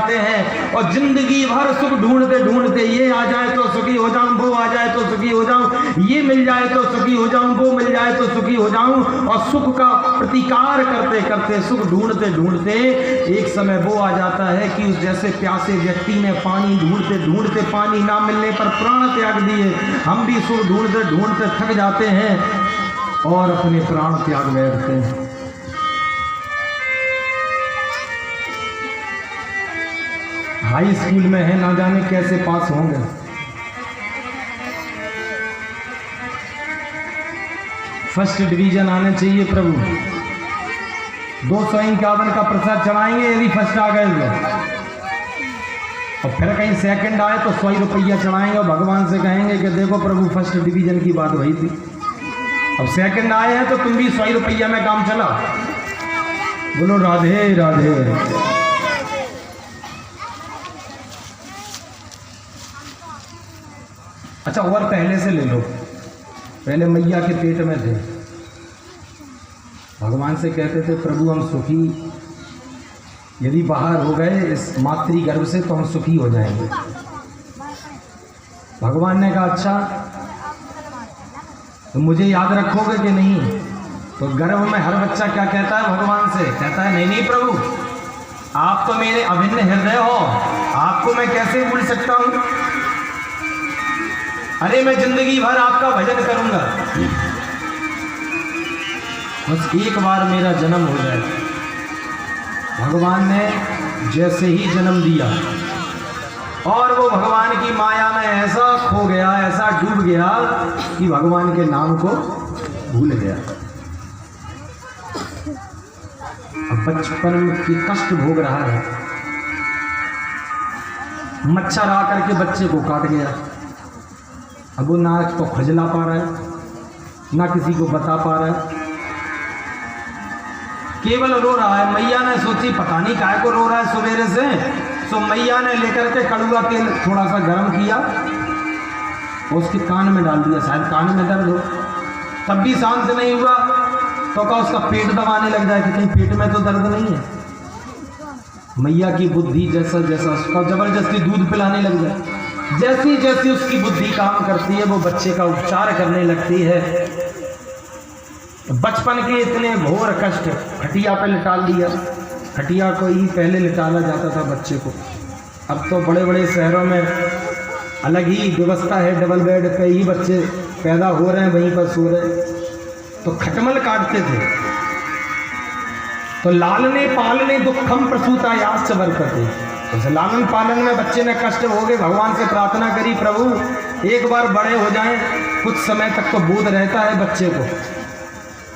जाते हैं और जिंदगी भर सुख ढूंढते ढूंढते, ये आ जाए तो सुखी हो जाऊं, वो आ जाए तो सुखी हो जाऊं, ये मिल जाए तो सुखी हो जाऊं, वो मिल जाए तो सुखी हो जाऊं, और सुख का प्रतिकार करते करते, सुख ढूंढते ढूंढते एक समय वो आ जाता है कि उस जैसे प्यासे व्यक्ति ने पानी ढूंढते ढूंढते पानी ना मिलने पर प्राण त्याग दिए, हम भी सुख ढूंढते ढूंढते थक जाते हैं और अपने प्राण त्याग बैठते हैं। हाई स्कूल में है, ना जाने कैसे पास होंगे। फर्स्ट डिवीजन आने चाहिए प्रभु, 251 का प्रसाद चढ़ाएंगे यदि फर्स्ट आ गए तो, और फिर कहीं सेकंड आए तो 100 रुपया चढ़ाएंगे और भगवान से कहेंगे कि देखो प्रभु फर्स्ट डिवीजन की बात वही थी, अब सेकंड आए हैं तो तुम भी 100 रुपया में काम चला। बोलो राधे राधे। अच्छा, और पहले से ले लो, पहले मैया के पेट में थे, भगवान से कहते थे प्रभु हम सुखी, यदि बाहर हो गए इस मातृ गर्भ से तो हम सुखी हो जाएंगे। भगवान ने कहा अच्छा तो मुझे याद रखोगे कि नहीं? तो गर्भ में हर बच्चा क्या कहता है भगवान से? कहता है नहीं नहीं प्रभु, आप तो मेरे अभिन्न हृदय हो, आपको मैं कैसे भूल सकता हूं? अरे मैं जिंदगी भर आपका भजन करूंगा, बस एक बार मेरा जन्म हो जाए। भगवान ने जैसे ही जन्म दिया और वो भगवान की माया में ऐसा खो गया, ऐसा डूब गया कि भगवान के नाम को भूल गया। अब बचपन की कष्ट भोग रहा है, मच्छर आकर के बच्चे को काट गया, अब वो ना तो खजला पा रहा है, ना किसी को बता पा रहा है, केवल रो रहा है। मैया ने सोची पता नहीं काहे को रो रहा है सवेरे से, तो मैया ने लेकर के कड़वा तेल थोड़ा सा गर्म किया और उसके कान में डाल दिया, शायद कान में दर्द हो, तब भी शांत नहीं हुआ। तो कहा उसका पेट दबाने लग जाए कि कहीं पेट में तो दर्द नहीं है। मैया की बुद्धि जैसा जैसा उसका जबरदस्ती दूध पिलाने लग जाए, जैसी जैसी उसकी बुद्धि काम करती है वो बच्चे का उपचार करने लगती है। बचपन के इतने घोर कष्ट, खटिया पे लिटा दिया, खटिया को ही पहले लिटाला जाता था बच्चे को, अब तो बड़े बड़े शहरों में अलग ही व्यवस्था है, डबल बेड पे ही बच्चे पैदा हो रहे हैं, वहीं पर सो रहे। तो खटमल काटते थे, तो लालने पालने दुखम प्रसूतायाश्च वर्तते, तो लालन पालन में बच्चे ने कष्ट हो गए। भगवान से प्रार्थना करी प्रभु एक बार बड़े हो जाएं, कुछ समय तक तो बोध रहता है बच्चे को।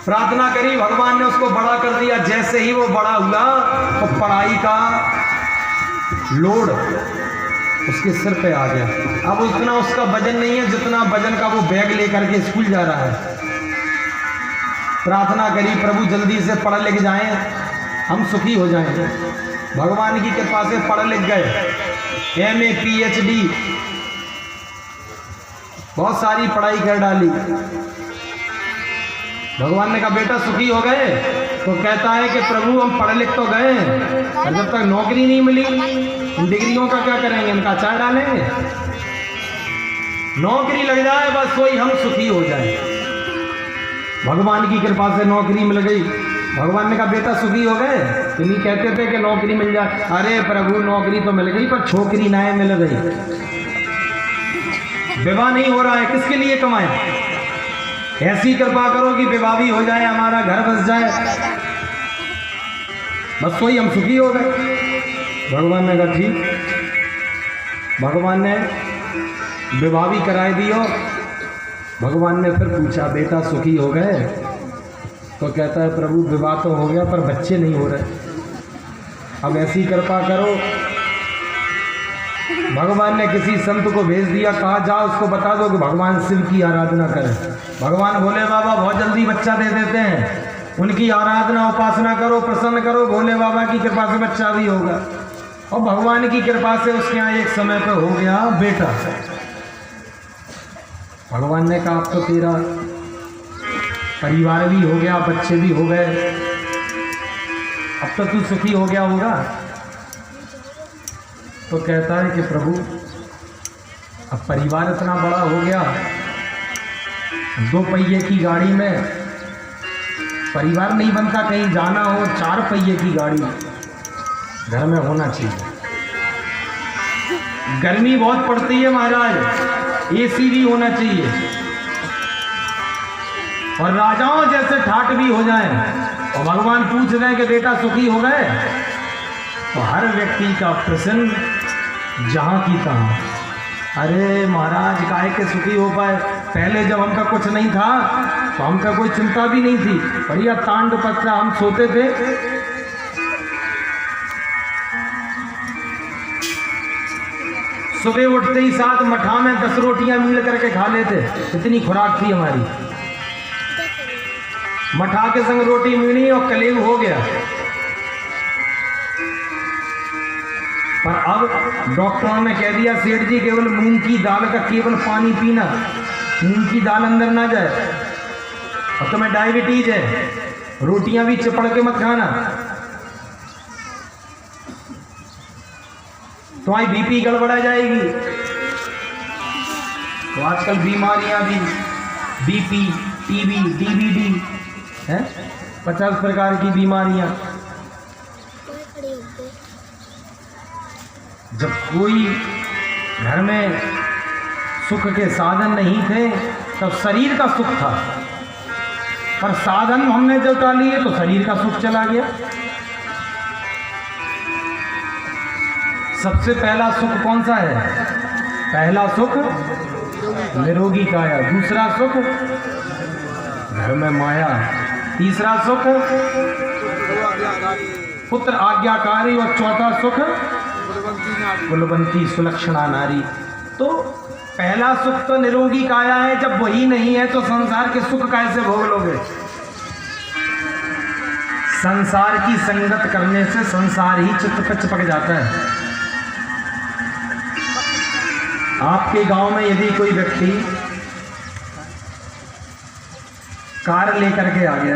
प्रार्थना करी, भगवान ने उसको बड़ा कर दिया। जैसे ही वो बड़ा हुआ तो पढ़ाई का लोड उसके सिर पे आ गया। अब उतना उसका वजन नहीं है जितना वजन का वो बैग लेकर के स्कूल जा रहा है। प्रार्थना करी प्रभु जल्दी से पढ़ लिख जाएं, हम सुखी हो जाएंगे। भगवान की कृपा से पढ़ लिख गए, MA PhD बहुत सारी पढ़ाई कर डाली। भगवान ने कहा बेटा सुखी हो गए? तो कहता है कि प्रभु हम पढ़ लिख तो गए और जब तक नौकरी नहीं मिली इन डिग्रियों का क्या करेंगे, इनका अचार डालेंगे। नौकरी लग जाए बस वही हम सुखी हो जाए। भगवान की कृपा से नौकरी मिल गई। भगवान ने कहा बेटा सुखी हो गए? तुम ही कहते थे कि नौकरी मिल जाए। अरे प्रभु नौकरी तो मिल गई पर छोकरी ना मिल गई, विवाह नहीं हो रहा है, किसके लिए कमाएं? ऐसी कृपा करो कि विवाह भी हो जाए, हमारा घर बस जाए, बस वही हम सुखी हो गए। भगवान ने कहा ठीक। भगवान ने विवाह भी कराए दियो। भगवान ने फिर पूछा बेटा सुखी हो गए? तो कहता है प्रभु विवाह तो हो गया पर बच्चे नहीं हो रहे, अब ऐसी कृपा करो। भगवान ने किसी संत को भेज दिया, कहा जाओ उसको बता दो कि भगवान शिव की आराधना करें। भगवान भोले बाबा बहुत जल्दी बच्चा दे देते हैं, उनकी आराधना उपासना करो, प्रसन्न करो, भोले बाबा की कृपा से बच्चा भी होगा। और भगवान की कृपा से उसके यहाँ एक समय पर हो गया बेटा। भगवान ने कहा अब तो तेरा परिवार भी हो गया, बच्चे भी हो गए, अब तो तू सुखी हो गया होगा। तो कहता है कि प्रभु अब परिवार इतना बड़ा हो गया, 2 पहिए की गाड़ी में परिवार नहीं बनता, कहीं जाना हो 4 पहिए की गाड़ी घर में होना चाहिए। गर्मी बहुत पड़ती है महाराज, एसी भी होना चाहिए, और राजाओं जैसे ठाट भी हो जाएं, और भगवान पूछ रहे हैं कि बेटा सुखी हो गए, तो हर व्यक्ति का प्रश्न जहां की तहां, अरे महाराज काहे के सुखी हो पाए, पहले जब हमका कुछ नहीं था तो हमका कोई चिंता भी नहीं थी, बढ़िया तांड पत्रा हम सोते थे, सुबह उठते ही साथ मठा में 10 रोटियां मिल करके खा लेते, इतनी खुराक थी हमारी। मठा के संग रोटी मिली और कलेव हो गया। पर अब डॉक्टरों ने कह दिया सेठ जी केवल मूंग की दाल का केवल पानी पीना, मूंग की दाल अंदर ना जाए, और तुम्हें डायबिटीज है, रोटियां भी चिपड़ के मत खाना, तुम्हारी बीपी गड़बड़ा जाएगी। तो आजकल बीमारियां भी, बीपी, टीबी, डीवीडी है, 50 प्रकार की बीमारियां। जब कोई घर में सुख के साधन नहीं थे तब शरीर का सुख था, पर साधन हमने जब टालिए तो शरीर का सुख चला गया। सबसे पहला सुख कौन सा है? पहला सुख निरोगी काया, दूसरा सुख घर में माया, तीसरा सुख पुत्र आज्ञाकारी, और चौथा सुख कुलवंती सुलक्षणा नारी। तो पहला सुख तो निरोगी काया है, जब वही नहीं है तो संसार के सुख कैसे भोग लोगे? संसार की संगत करने से संसार ही चित्त पे चिपक जाता है। आपके गांव में यदि कोई व्यक्ति कार लेकर के आ गया,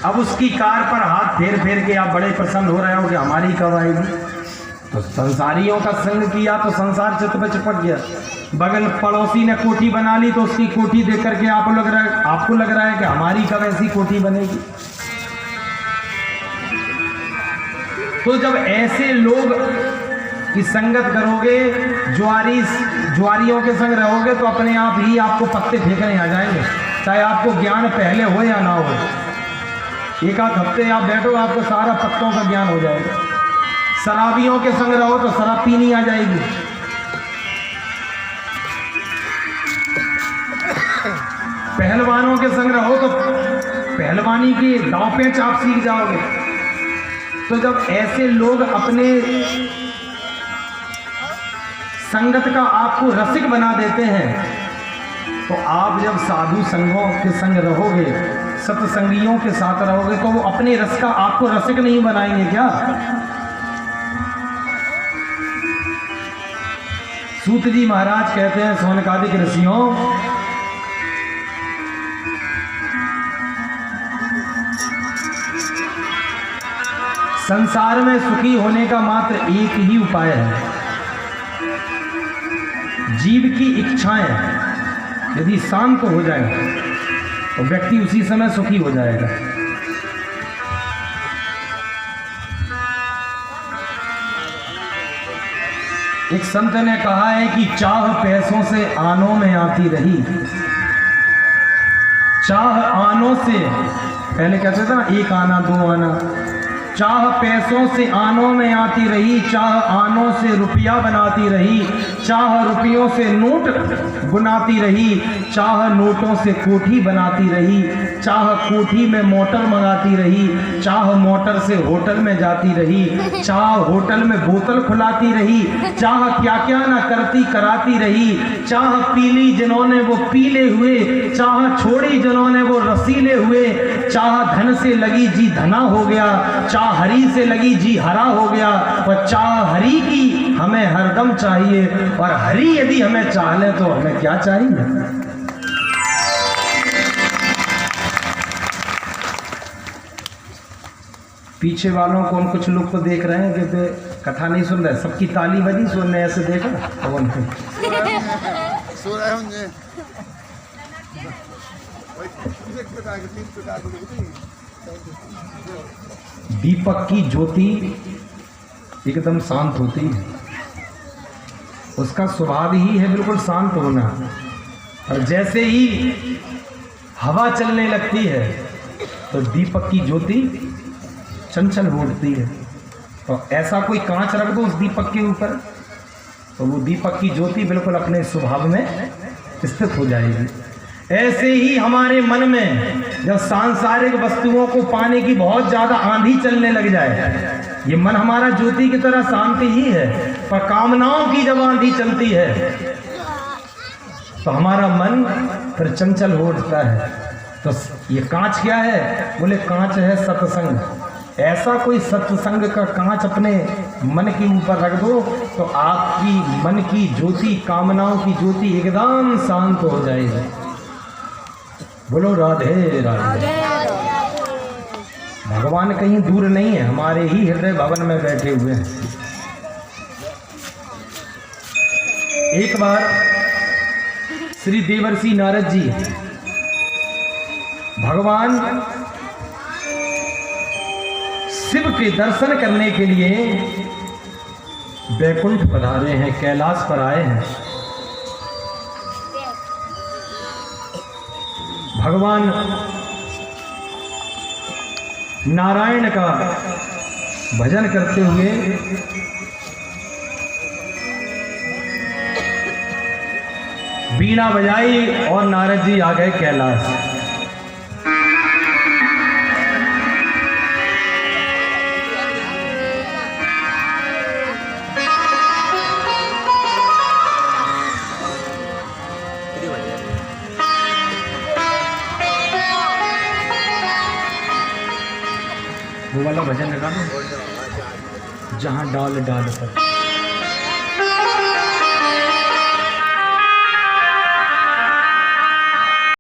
अब उसकी कार पर हाथ फेर फेर के आप बड़े प्रसन्न हो रहे हो कि हमारी कब आएगी, तो संसारियों का संग किया तो संसार चित्त पे चिपक गया। बगल पड़ोसी ने कोठी बना ली तो उसकी कोठी देख करके आपको लग रहा है कि हमारी कब ऐसी कोठी बनेगी। तो जब ऐसे लोग की संगत करोगे, ज्वारियों के संग रहोगे, तो अपने आप ही आपको पत्ते फेंकने आ जाएंगे, चाहे आपको ज्ञान पहले हो या ना हो। एक आध हफ्ते आप बैठो, आपको सारा पत्तों का ज्ञान हो जाएगा। शराबियों के संग रहो तो शराब पीनी आ जाएगी। पहलवानों के संग रहो तो पहलवानी की दांव पेच आप सीख जाओगे। तो जब ऐसे लोग अपने संगत का आपको रसिक बना देते हैं, तो आप जब साधु संघों के संग रहोगे, सत्संगियों के साथ रहोगे, तो वो अपने रस का आपको रसिक नहीं बनाएंगे क्या? सूत जी महाराज कहते हैं सौनकादिक ऋषियों, संसार में सुखी होने का मात्र एक ही उपाय है, जीव की इच्छाएं यदि शांत हो जाए तो व्यक्ति उसी समय सुखी हो जाएगा। एक संत ने कहा है कि चाह पैसों से आनों में आती रही, चाह आनों से, पहले कहते थे ना 1 आना 2 आना, चाह पैसों से आनों में आती रही, चाह आनों से रुपया बनाती रही, चाह रुपयों से नोट बुनाती रही, चाह नोटों से कोठी बनाती रही, चाह कोठी में मोटर मंगाती रही, चाह मोटर से होटल में जाती रही, चाह होटल में बोतल खुलाती रही, चाह क्या क्या ना करती कराती रही, चाह पीली जिन्होंने वो पीले हुए, चाह छोड़ी जिन्होंने वो रसीले हुए, चाह धन से लगी जी धना हो गया, चाह हरी से लगी जी हरा हो गया, और चाह हरी की हमें हरदम चाहिए, और हरी यदि हमें चाह ले तो हमें क्या चाहिए? पीछे वालों को हम कुछ लोग तो देख रहे हैं कि कथा नहीं सुन रहे, सबकी ताली बजी, सुनने ऐसे देखो पवन को। दीपक की ज्योति एकदम शांत होती है, उसका स्वभाव ही है बिल्कुल शांत होना। और जैसे ही हवा चलने लगती है तो दीपक की ज्योति चंचल हो उठती है। तो ऐसा कोई कांच रख दो उस दीपक के ऊपर तो वो दीपक की ज्योति बिल्कुल अपने स्वभाव में स्थित हो जाएगी। ऐसे ही हमारे मन में जब सांसारिक वस्तुओं को पाने की बहुत ज्यादा आंधी चलने लग जाए, ये मन हमारा ज्योति की तरह शांति ही है, पर कामनाओं की जब आंधी चलती है तो हमारा मन फिर चंचल हो उठता है। तो ये कांच क्या है? बोले कांच है सत्संग। ऐसा कोई सत्संग का कांच अपने मन के ऊपर रख दो तो आपकी मन की ज्योति, कामनाओं की ज्योति एकदम शांत हो जाएगी। बोलो राधे राधे। भगवान कहीं दूर नहीं है, हमारे ही हृदय भवन में बैठे हुए हैं। एक बार श्री देवर्षि नारद जी भगवान शिव के दर्शन करने के लिए बैकुंठ पधारे हैं, कैलाश पर आए हैं। भगवान नारायण का भजन करते हुए बीड़ा बजाई और नारद जी आ गए कैलाश। वो वाला भजन लगा दो जहां डाल डाल पर।